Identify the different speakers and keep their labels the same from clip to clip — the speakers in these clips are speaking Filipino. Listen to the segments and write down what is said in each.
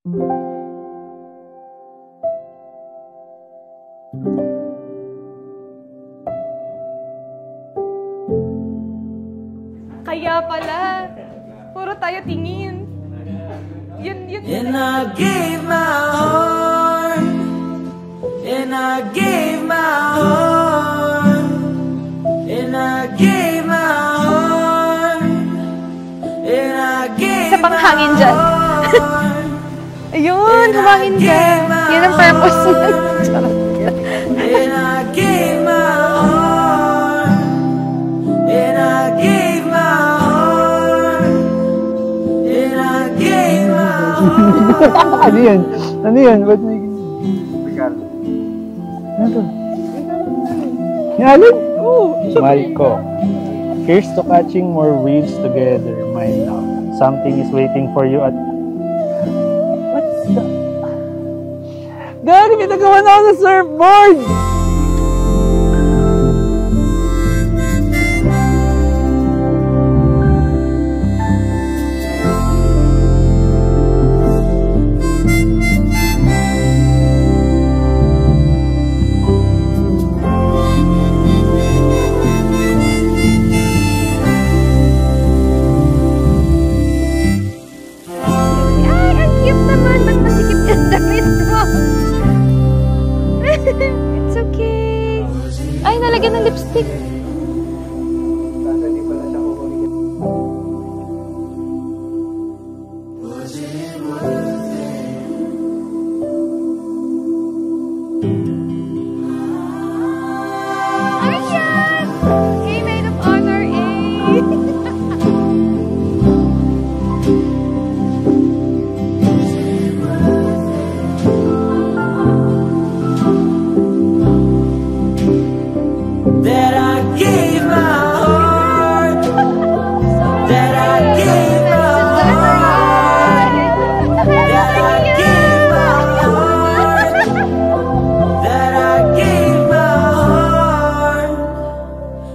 Speaker 1: Kaya pala, puro tayo tingin. Yun.
Speaker 2: And I gave my heart, and I gave my heart, and I gave my heart, and I gave
Speaker 1: Isa pang hangin dyan. Ayun, humangin dyan. Yun ang purpose nun.
Speaker 2: and I gave my heart, and I gave my heart, and I gave my heart.
Speaker 3: Ano yan? Ano yan? Ba't may Ricardo? Ano to? Yung Alin? Oo. Malco. Here's to catching more waves together, my love. Something is waiting for you at... What's the... Gagi, may nagawa na ako sa surfboard!
Speaker 1: It's okay. Ay, nalagyan ng lipstick. Ayan! Okay, maid of honor,
Speaker 2: That I gave my heart, that I gave my heart, that I gave my heart, that I gave my heart,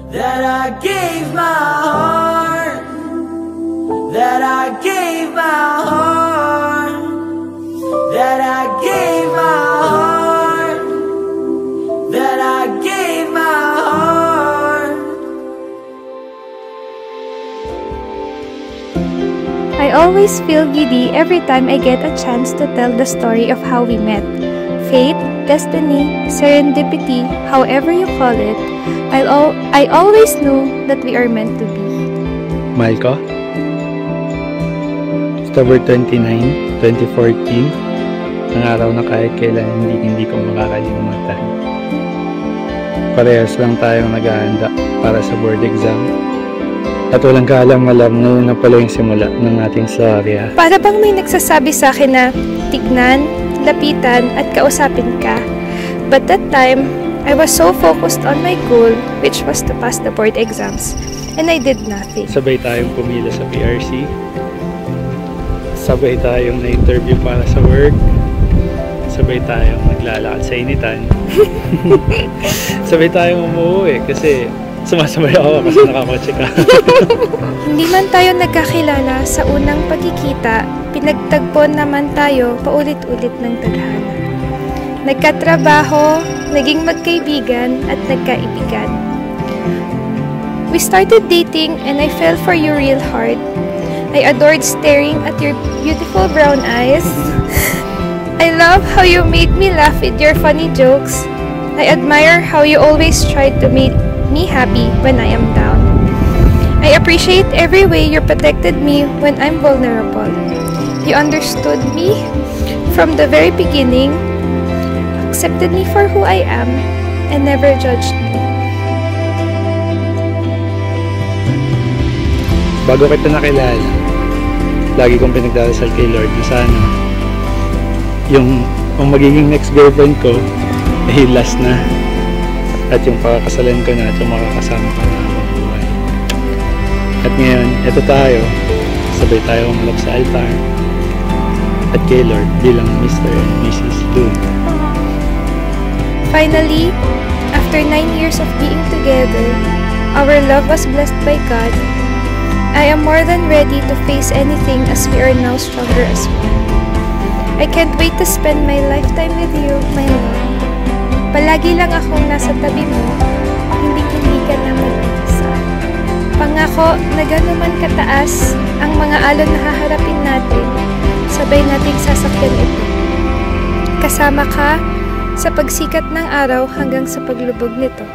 Speaker 2: that I gave my heart, that I gave my heart, that I gave my heart, that I gave my heart.
Speaker 4: I always feel giddy every time I get a chance to tell the story of how we met. Fate, destiny, serendipity, however you call it, I always knew that we are meant to be.
Speaker 3: Malco? October 29, 2014, ang araw na kahit kailan hindi ko makakalimutan. Parehas lang tayong naghahanda para sa board exam. At walang kaalam-alam ngayon na pala yung simula ng ating storya.
Speaker 4: Para bang may nagsasabi sa akin na tignan, lapitan at kausapin ka. But that time, I was so focused on my goal, which was to pass the board exams. And I did nothing.
Speaker 3: Sabay tayong pumila sa PRC. Sabay tayong na-interview para sa work. Sabay tayong naglalakad sa initan. Sabay tayong umuwi kasi sumasabay ako kasi nakakotse ka.
Speaker 4: Hindi man tayo nagkakilala sa unang pagkikita, pinagtagpo naman tayo paulit-ulit ng tadhana. Nagkatrabaho, naging magkaibigan at nagkaibigan. We started dating and I fell for you real hard. I adored staring at your beautiful brown eyes. I love how you made me laugh with your funny jokes. I admire how you always tried to make me happy when I am down. I appreciate every way you protected me when I'm vulnerable. You understood me from the very beginning, accepted me for who I am, and never judged me.
Speaker 3: Bago kita nakilala, lagi kong pinagdarasal kay Lord na sana yung magiging next girlfriend ko ay last na, at yung pakakasalan ko na at yung makakasama ko na habang buhay. At ngayon, eto tayo, sabay tayo umalap sa altar at kay Lord bilang Mr. and Mrs. Lou.
Speaker 4: Finally, after 9 years of being together, our love was blessed by God. I am more than ready to face anything as we are now stronger as one. I can't wait to spend my lifetime with you, my love. Palagi lang akong nasa tabi mo, hindi ka na mag-isa. Pangako na ganuman kataas ang mga alon na haharapin natin, sabay nating sasakyan ito. Kasama ka sa pagsikat ng araw hanggang sa paglubog nito.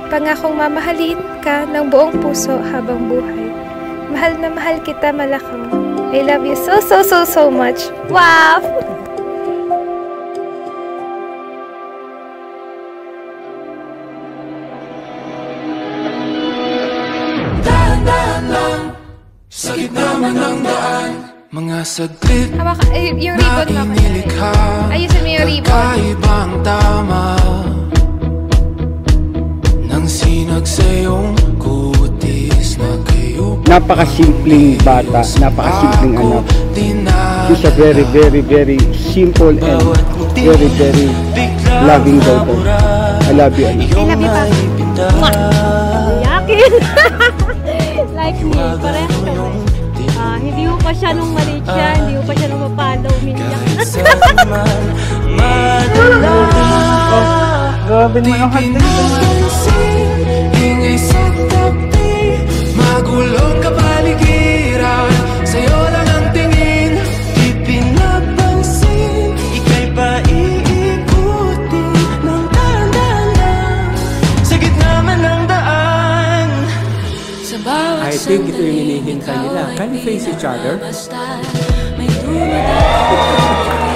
Speaker 4: Pangakong mamahalin ka ng buong puso habang buhay. Mahal na mahal kita, Malakaw. I love you so much. Wow!
Speaker 2: Sa gitna man ng daan, mga saglit
Speaker 1: Yung ribbon
Speaker 2: na
Speaker 1: mo.
Speaker 2: inilikha,
Speaker 1: Ayusin mo yung ribbon.
Speaker 2: kakaibang tama nang sinag sa iyong kutis na kayo.
Speaker 5: Napakasimpleng bata, napakasimpleng anak. She's a very simple and very loving daughter. I love you, anak.
Speaker 1: I love you, Papa. Yakin! Like me, parehas kami. Hindi mo pa siya nung maliit siya, hindi mo pa siya nung mapalaw, umiiyak.
Speaker 3: Grabe naman ang
Speaker 2: Ingay sa tabi, magulong kapaligiran, sa'yo lang ang tingin, di pinapansin, ika'y paiikutin ng dahan-dahan, sa gitna man ng daan. Sa bawat
Speaker 5: I think ito yung hinihintay nila. Can you face each other?
Speaker 2: may dumadaan.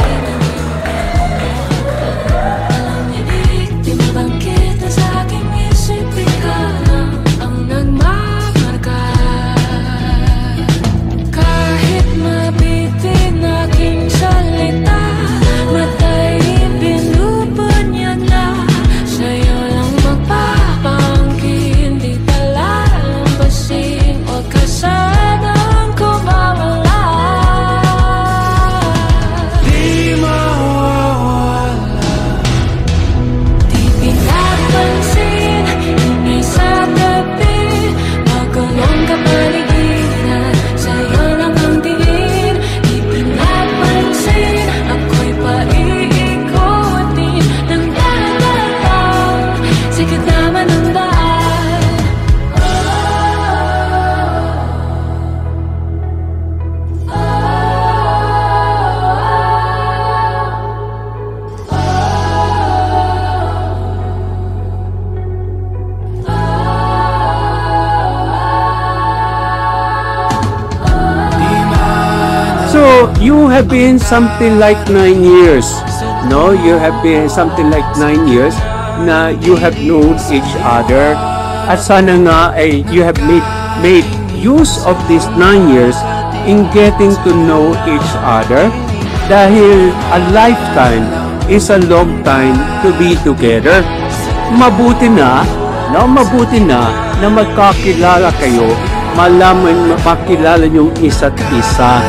Speaker 5: So, you have been something like 9 years. No, you have been something like 9 years na you have known each other. At sana nga ay you have made use of these 9 years in getting to know each other. Dahil a lifetime is a long time to be together. Mabuti na magkakilala kayo, makilala nyo isa't isa.